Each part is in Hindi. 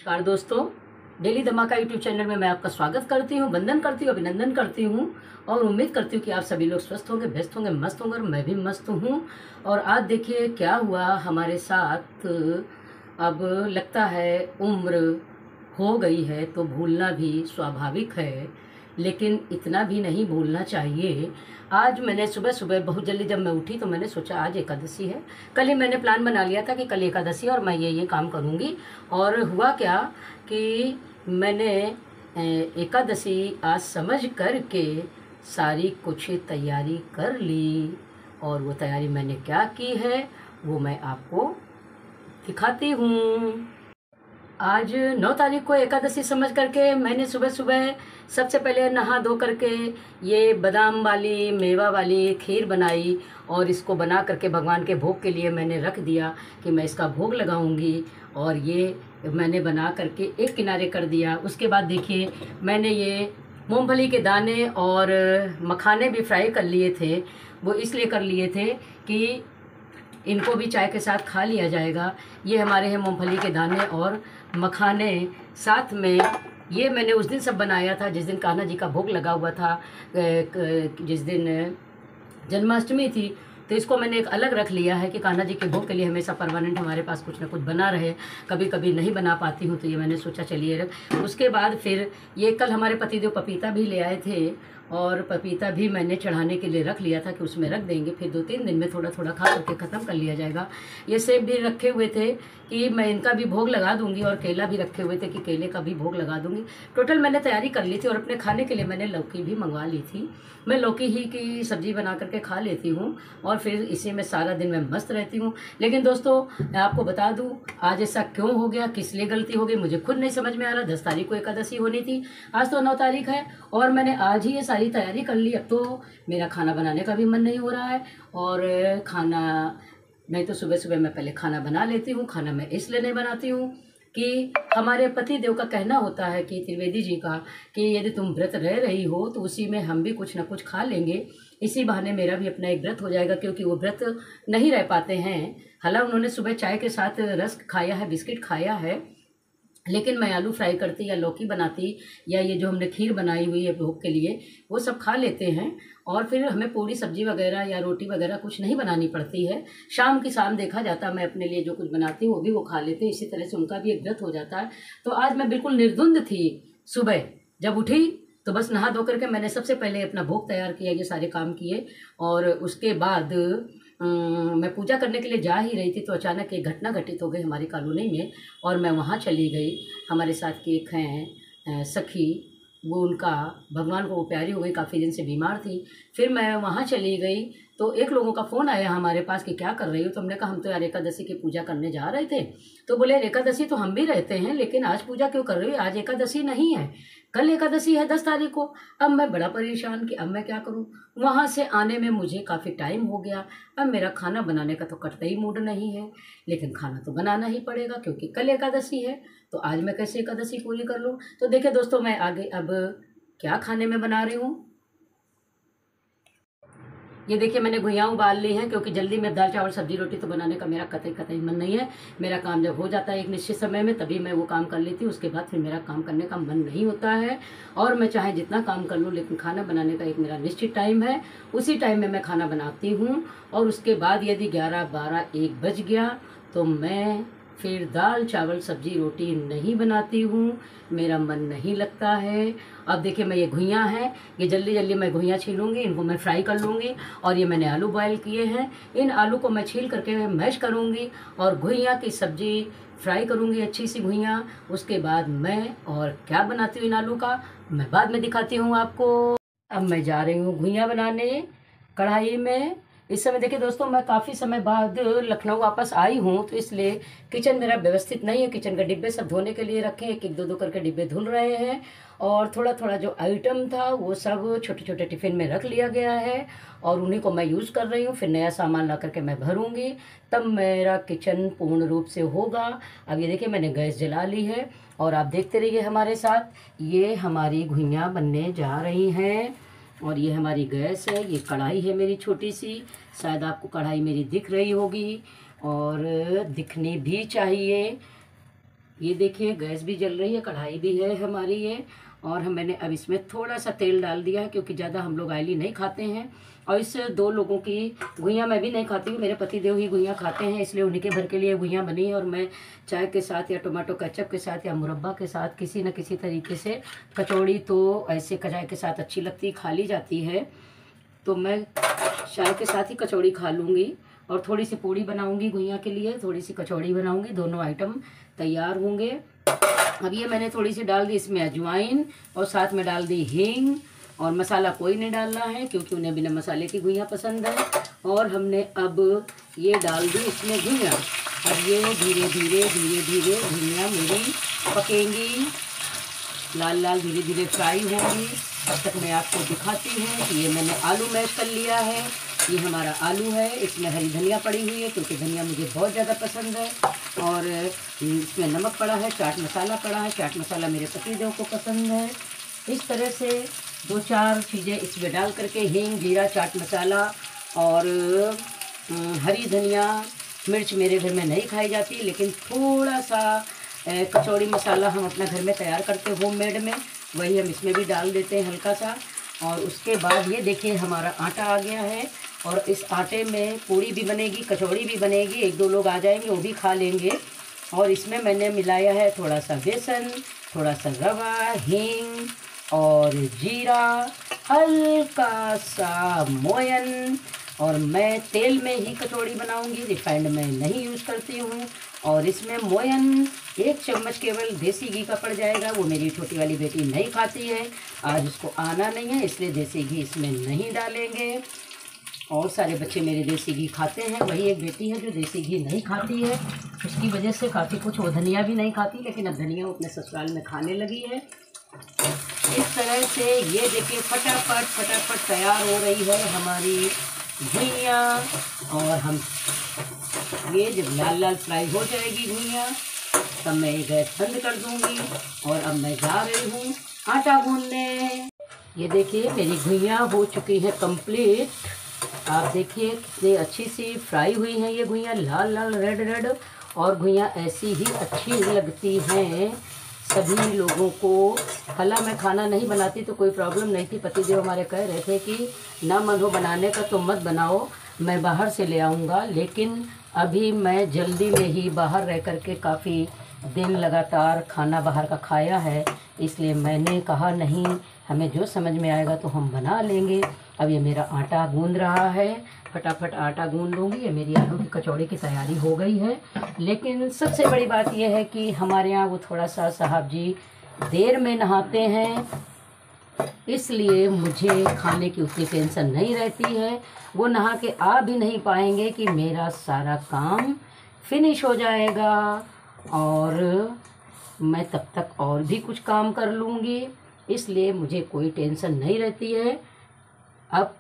नमस्कार दोस्तों, डेली धमाका यूट्यूब चैनल में मैं आपका स्वागत करती हूँ, वंदन करती हूँ, अभिनंदन करती हूँ और उम्मीद करती हूँ कि आप सभी लोग स्वस्थ होंगे, व्यस्त होंगे, मस्त होंगे और मैं भी मस्त हूँ। और आज देखिए क्या हुआ हमारे साथ। अब लगता है उम्र हो गई है तो भूलना भी स्वाभाविक है, लेकिन इतना भी नहीं भूलना चाहिए। आज मैंने सुबह सुबह बहुत जल्दी जब मैं उठी तो मैंने सोचा आज एकादशी है। कल ही मैंने प्लान बना लिया था कि कल एकादशी है और मैं ये काम करूँगी। और हुआ क्या कि मैंने एकादशी आज समझ कर के सारी कुछ तैयारी कर ली। और वो तैयारी मैंने क्या की है वो मैं आपको दिखाती हूँ। आज 9 तारीख को एकादशी समझ करके मैंने सुबह सुबह सबसे पहले नहा धो करके ये बादाम वाली मेवा वाली खीर बनाई और इसको बना करके भगवान के भोग के लिए मैंने रख दिया कि मैं इसका भोग लगाऊंगी। और ये मैंने बना करके एक किनारे कर दिया। उसके बाद देखिए मैंने ये मूंगफली के दाने और मखाने भी फ्राई कर लिए थे। वो इसलिए कर लिए थे कि इनको भी चाय के साथ खा लिया जाएगा। ये हमारे हैं मूंगफली के दाने और मखाने साथ में। ये मैंने उस दिन सब बनाया था जिस दिन कान्हा जी का भोग लगा हुआ था, जिस दिन जन्माष्टमी थी। तो इसको मैंने एक अलग रख लिया है कि कान्हा जी के भोग के लिए हमेशा परमानेंट हमारे पास कुछ ना कुछ बना रहे। कभी कभी नहीं बना पाती हूँ तो ये मैंने सोचा चलिए रख। उसके बाद फिर ये कल हमारे पतिदेव पपीता भी ले आए थे और पपीता भी मैंने चढ़ाने के लिए रख लिया था कि उसमें रख देंगे, फिर 2-3 दिन में थोड़ा थोड़ा खा करके ख़त्म कर लिया जाएगा। ये सेब भी रखे हुए थे कि मैं इनका भी भोग लगा दूंगी और केला भी रखे हुए थे कि केले का भी भोग लगा दूंगी। टोटल मैंने तैयारी कर ली थी। और अपने खाने के लिए मैंने लौकी भी मंगवा ली थी। मैं लौकी ही की सब्ज़ी बना करके खा लेती हूँ और फिर इसी में सारा दिन मैं मस्त रहती हूँ। लेकिन दोस्तों मैं आपको बता दूँ आज ऐसा क्यों हो गया, किस लिए गलती हो गई, मुझे खुद नहीं समझ में आ रहा। 10 तारीख को एकादशी होनी थी, आज तो 9 तारीख है और मैंने आज ही ये सारी तैयारी कर ली। अब तो मेरा खाना बनाने का भी मन नहीं हो रहा है। और खाना नहीं तो सुबह सुबह मैं पहले खाना बना लेती हूँ। खाना मैं इसलिए नहीं बनाती हूँ कि हमारे पति देव का कहना होता है कि त्रिवेदी जी का कि यदि तुम व्रत रह रही हो तो उसी में हम भी कुछ ना कुछ खा लेंगे। इसी बहाने मेरा भी अपना एक व्रत हो जाएगा, क्योंकि वो व्रत नहीं रह पाते हैं। हालांकि उन्होंने सुबह चाय के साथ रस्क खाया है, बिस्किट खाया है, लेकिन मैं आलू फ्राई करती या लौकी बनाती या ये जो हमने खीर बनाई हुई है भोग के लिए वो सब खा लेते हैं। और फिर हमें पूरी सब्जी वगैरह या रोटी वगैरह कुछ नहीं बनानी पड़ती है। शाम की शाम देखा जाता मैं अपने लिए जो कुछ बनाती हूँ वो भी वो खा लेते हैं। इसी तरह से उनका भी एक व्रत हो जाता है। तो आज मैं बिल्कुल निर्धुंध थी। सुबह जब उठी तो बस नहा धो करके मैंने सबसे पहले अपना भोग तैयार किया, ये सारे काम किए। और उसके बाद मैं पूजा करने के लिए जा ही रही थी तो अचानक एक घटना घटित हो गई हमारी कॉलोनी में और मैं वहाँ चली गई। हमारे साथ की एक हैं सखी, वो उनका भगवान को वो प्यारी हो गई, काफ़ी दिन से बीमार थी। फिर मैं वहाँ चली गई तो एक लोगों का फ़ोन आया हमारे पास कि क्या कर रही हो। तो हमने कहा हम तो यार एकादशी की पूजा करने जा रहे थे। तो बोले एकादशी तो हम भी रहते हैं, लेकिन आज पूजा क्यों कर रही हो, आज एकादशी नहीं है, कल एकादशी है 10 तारीख को। अब मैं बड़ा परेशान कि अब मैं क्या करूं। वहां से आने में मुझे काफ़ी टाइम हो गया। अब मेरा खाना बनाने का तो कतई मूड नहीं है, लेकिन खाना तो बनाना ही पड़ेगा क्योंकि कल एकादशी है। तो आज मैं कैसे एकादशी पूरी कर लूं। तो देखिए दोस्तों मैं आगे अब क्या खाने में बना रही हूँ। ये देखिए मैंने घुइयाँ उबाल ली हैं, क्योंकि जल्दी में दाल चावल सब्जी रोटी तो बनाने का मेरा कतई मन नहीं है। मेरा काम जब हो जाता है एक निश्चित समय में तभी मैं वो काम कर लेती हूँ। उसके बाद फिर मेरा काम करने का मन नहीं होता है। और मैं चाहे जितना काम कर लूँ, लेकिन खाना बनाने का एक मेरा निश्चित टाइम है, उसी टाइम में मैं खाना बनाती हूँ। और उसके बाद यदि 11, 12, 1 बज गया तो मैं फिर दाल चावल सब्जी रोटी नहीं बनाती हूँ, मेरा मन नहीं लगता है। अब देखिए मैं ये घुइयाँ हैं, ये जल्दी जल्दी मैं घुइयाँ छीलूँगी, इनको मैं फ्राई कर लूँगी। और ये मैंने आलू बॉयल किए हैं, इन आलू को मैं छील करके मैश करूँगी और घुइयाँ की सब्जी फ्राई करूँगी, अच्छी सी घुइयाँ। उसके बाद मैं और क्या बनाती हूँ इन आलू का मैं बाद में दिखाती हूँ आपको। अब मैं जा रही हूँ घुइयाँ बनाने कढ़ाई में। इस समय देखिए दोस्तों मैं काफ़ी समय बाद लखनऊ वापस आई हूँ, तो इसलिए किचन मेरा व्यवस्थित नहीं है। किचन के डिब्बे सब धोने के लिए रखे हैं, 1-1, 2-2 करके डिब्बे धुल रहे हैं। और थोड़ा थोड़ा जो आइटम था वो सब छोटे छोटे टिफ़िन में रख लिया गया है और उन्हीं को मैं यूज़ कर रही हूँ। फिर नया सामान ला करके मैं भरूँगी, तब मेरा किचन पूर्ण रूप से होगा। अब ये देखिए मैंने गैस जला ली है और आप देखते रहिए हमारे साथ। ये हमारी घुइयाँ बनने जा रही हैं और ये हमारी गैस है, ये कढ़ाई है मेरी छोटी सी, शायद आपको कढ़ाई मेरी दिख रही होगी और दिखनी भी चाहिए। ये देखिए गैस भी जल रही है, कढ़ाई भी है हमारी ये। और मैंने अब इसमें थोड़ा सा तेल डाल दिया है क्योंकि ज़्यादा हम लोग ऑयली नहीं खाते हैं। और इस 2 लोगों की गुइयाँ मैं भी नहीं खाती हूँ, मेरे पतिदेव ही गुइयाँ खाते हैं, इसलिए उन्हीं के भर के लिए गुइयाँ बनी है। और मैं चाय के साथ या टोमेटो केचप के साथ या मुरब्बा के साथ किसी न किसी तरीके से, कचौड़ी तो ऐसे चाय के साथ अच्छी लगती, खा ली जाती है, तो मैं चाय के साथ ही कचौड़ी खा लूँगी। और थोड़ी सी पूड़ी बनाऊँगी गुइयाँ के लिए, थोड़ी सी कचौड़ी बनाऊँगी, दोनों आइटम तैयार होंगे। अब ये मैंने थोड़ी सी डाल दी इसमें अजवाइन और साथ में डाल दी हींग। और मसाला कोई नहीं डाल रहा है क्योंकि उन्हें बिना मसाले की गुइयाँ पसंद है। और हमने अब ये डाल दी इसमें गुइयाँ। अब ये धीरे धीरे धीरे धीरे गुइयाँ मेरी पकेंगी, लाल लाल धीरे धीरे फ्राई होंगी। तब तक मैं आपको दिखाती हूँ कि ये मैंने आलू मैश कर लिया है। ये हमारा आलू है, इसमें हरी धनिया पड़ी हुई है क्योंकि धनिया मुझे बहुत ज़्यादा पसंद है। और इसमें नमक पड़ा है, चाट मसाला पड़ा है, चाट मसाला मेरे पतिदेव को पसंद है। इस तरह से 2-4 चीज़ें इसमें डाल करके, हींग, जीरा, चाट मसाला और हरी धनिया, मिर्च मेरे घर में नहीं खाई जाती, लेकिन थोड़ा सा कचौड़ी मसाला हम अपना घर में तैयार करते हैं होममेड में, वही हम इसमें भी डाल देते हैं हल्का सा। और उसके बाद ये देखिए हमारा आटा आ गया है। और इस आटे में पूड़ी भी बनेगी, कचौड़ी भी बनेगी, 1-2 लोग आ जाएंगे वो भी खा लेंगे। और इसमें मैंने मिलाया है थोड़ा सा बेसन, थोड़ा सा रवा, हींग और जीरा, हल्का सा मोयन। और मैं तेल में ही कचौड़ी बनाऊंगी, रिफाइंड में नहीं यूज़ करती हूँ। और इसमें मोयन 1 चम्मच केवल देसी घी का पड़ जाएगा, वो मेरी छोटी वाली बेटी नहीं खाती है, आज उसको आना नहीं है, इसलिए देसी घी इसमें नहीं डालेंगे। और सारे बच्चे मेरे देसी घी खाते हैं, वही एक बेटी है जो देसी घी नहीं खाती है, उसकी वजह से काफ़ी कुछ, वो धनिया भी नहीं खाती, लेकिन अब धनिया अपने ससुराल में खाने लगी है। इस तरह से ये देखिए फटाफट फटाफट तैयार हो रही है हमारी गुइयाँ। और हम ये जब लाल लाल फ्राई हो जाएगी गुइयाँ, तब मैं ये गैस बंद कर दूँगी। और अब मैं जा रही हूँ आटा गूंदने। ये देखिए मेरी गुइयाँ हो चुकी हैं कंप्लीट। आप देखिए कितनी अच्छी सी फ्राई हुई हैं ये गुइयाँ, लाल लाल रेड रेड। और गुइयाँ ऐसी ही अच्छी लगती हैं सभी लोगों को। भला मैं खाना नहीं बनाती तो कोई प्रॉब्लम नहीं थी, पतिदेव हमारे कह रहे थे कि ना मन हो बनाने का तो मत बनाओ, मैं बाहर से ले आऊँगा। लेकिन अभी मैं जल्दी में ही बाहर रह कर के काफ़ी दिन लगातार खाना बाहर का खाया है, इसलिए मैंने कहा नहीं, हमें जो समझ में आएगा तो हम बना लेंगे। अब ये मेरा आटा गूंद रहा है, फटाफट आटा गूंद लूँगी। ये मेरी आलू की कचौड़ी की तैयारी हो गई है। लेकिन सबसे बड़ी बात यह है कि हमारे यहाँ वो थोड़ा सा साहब जी देर में नहाते हैं, इसलिए मुझे खाने की उतनी टेंशन नहीं रहती है। वो नहा के आ भी नहीं पाएंगे कि मेरा सारा काम फिनिश हो जाएगा और मैं तब तक और भी कुछ काम कर लूँगी, इसलिए मुझे कोई टेंशन नहीं रहती है। अब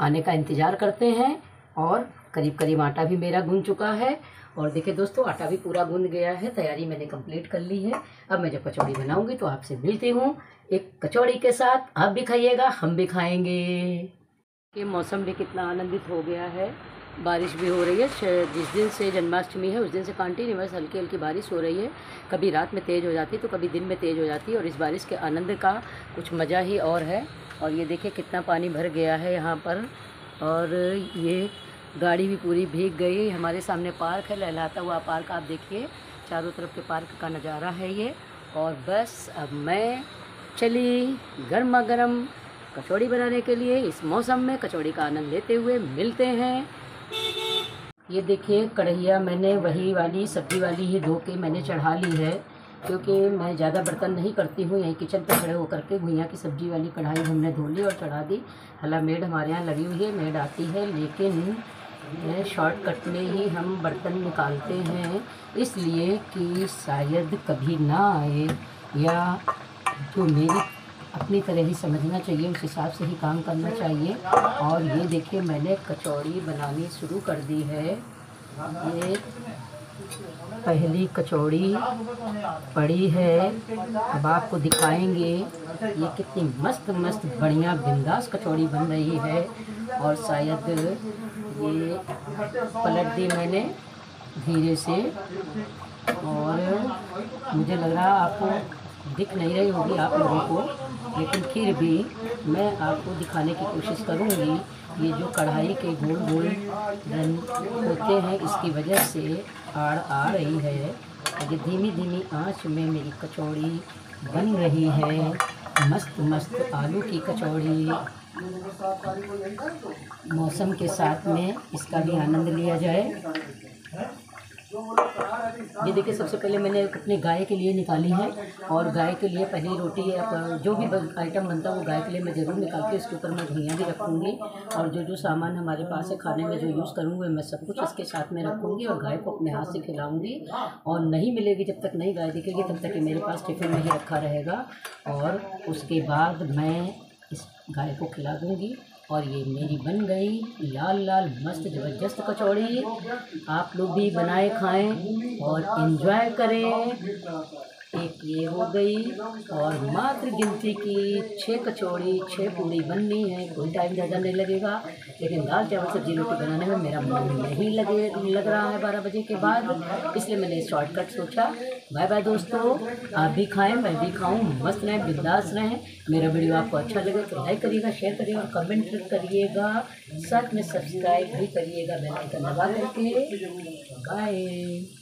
आने का इंतज़ार करते हैं। और करीब करीब आटा भी मेरा गूंद चुका है। और देखिए दोस्तों आटा भी पूरा गूंद गया है, तैयारी मैंने कंप्लीट कर ली है। अब मैं जब कचौड़ी बनाऊंगी तो आपसे मिलती हूँ एक कचौड़ी के साथ। आप भी खाइएगा, हम भी खाएंगे। ये मौसम भी कितना आनंदित हो गया है, बारिश भी हो रही है। जिस दिन से जन्माष्टमी है उस दिन से कंटिन्यूअस हल्की हल्की बारिश हो रही है, कभी रात में तेज़ हो जाती तो कभी दिन में तेज़ हो जाती है। और इस बारिश के आनंद का कुछ मज़ा ही और है। और ये देखिए कितना पानी भर गया है यहाँ पर, और ये गाड़ी भी पूरी भीग गई। हमारे सामने पार्क है, लहलाता हुआ पार्क, आप देखिए चारों तरफ के पार्क का नज़ारा है ये। और बस अब मैं चली गर्मा गर्म कचौड़ी बनाने के लिए। इस मौसम में कचौड़ी का आनंद लेते हुए मिलते हैं। ये देखिए कढ़ैया मैंने वही वाली सब्जी वाली ही धो के मैंने चढ़ा ली है, क्योंकि मैं ज़्यादा बर्तन नहीं करती हूँ। यहीं किचन पर खड़े होकर के घुइयाँ की सब्जी वाली कढ़ाई हमने धो ली और चढ़ा दी। हालांकि मेड हमारे यहाँ लगी हुई है, मेड आती है, लेकिन शॉर्टकट में ही हम बर्तन निकालते हैं, इसलिए कि शायद कभी ना आए, या जो मेरी अपनी तरह ही समझना चाहिए, उस हिसाब से ही काम करना चाहिए। और ये देखिए मैंने कचौड़ी बनानी शुरू कर दी है। ये पहली कचौड़ी पड़ी है, अब आपको दिखाएंगे ये कितनी मस्त मस्त बढ़िया बिंदास कचौड़ी बन रही है। और शायद ये पलट दी मैंने, धीरे से। और मुझे लग रहा आपको दिख नहीं रही होगी आप लोगों को, लेकिन फिर भी मैं आपको दिखाने की कोशिश करूँगी। ये जो कढ़ाई के गोल गोल रन होते हैं, इसकी वजह से आड़ आ रही है। ये धीमी धीमी आंच में मेरी कचौड़ी बन रही है, मस्त मस्त आलू की कचौड़ी। मौसम के साथ में इसका भी आनंद लिया जाए। ये देखिए, सबसे पहले मैंने अपने गाय के लिए निकाली है, और गाय के लिए पहली रोटी जो भी आइटम बनता है वो गाय के लिए मैं ज़रूर निकाल के इसके ऊपर मैं धनिया भी रखूँगी। और जो जो सामान हमारे पास है खाने में जो यूज़ करूँगी मैं सब कुछ इसके साथ में रखूँगी, और गाय को अपने हाथ से खिलाऊँगी। और नहीं मिलेगी, जब तक नहीं गाय दिखेगी तब तक ये मेरे पास टिफ़िन में ही रखा रहेगा, और उसके बाद मैं इस गाय को खिला दूँगी। और ये मेरी बन गई लाल लाल मस्त ज़बरदस्त कचौड़ी। आप लोग भी बनाए खाएं और एंजॉय करें। एक ये हो गई, और मात्र गिनती की 6 कचौड़ी 6 पूड़ी बननी है। कोई टाइम ज़्यादा नहीं लगेगा, लेकिन दाल चावल सब्जी रोटी बनाने में मेरा मन नहीं लग रहा है 12 बजे के बाद, इसलिए मैंने शॉर्टकट सोचा। बाय बाय दोस्तों, आप भी खाएं, मैं भी खाऊं, मस्त रहें, बिंदास रहें। मेरा वीडियो आपको अच्छा लगे तो लाइक करिएगा, शेयर करिएगा और कमेंट करिएगा, साथ में सब्सक्राइब भी करिएगा बेल आइकन दबा करके। बाय।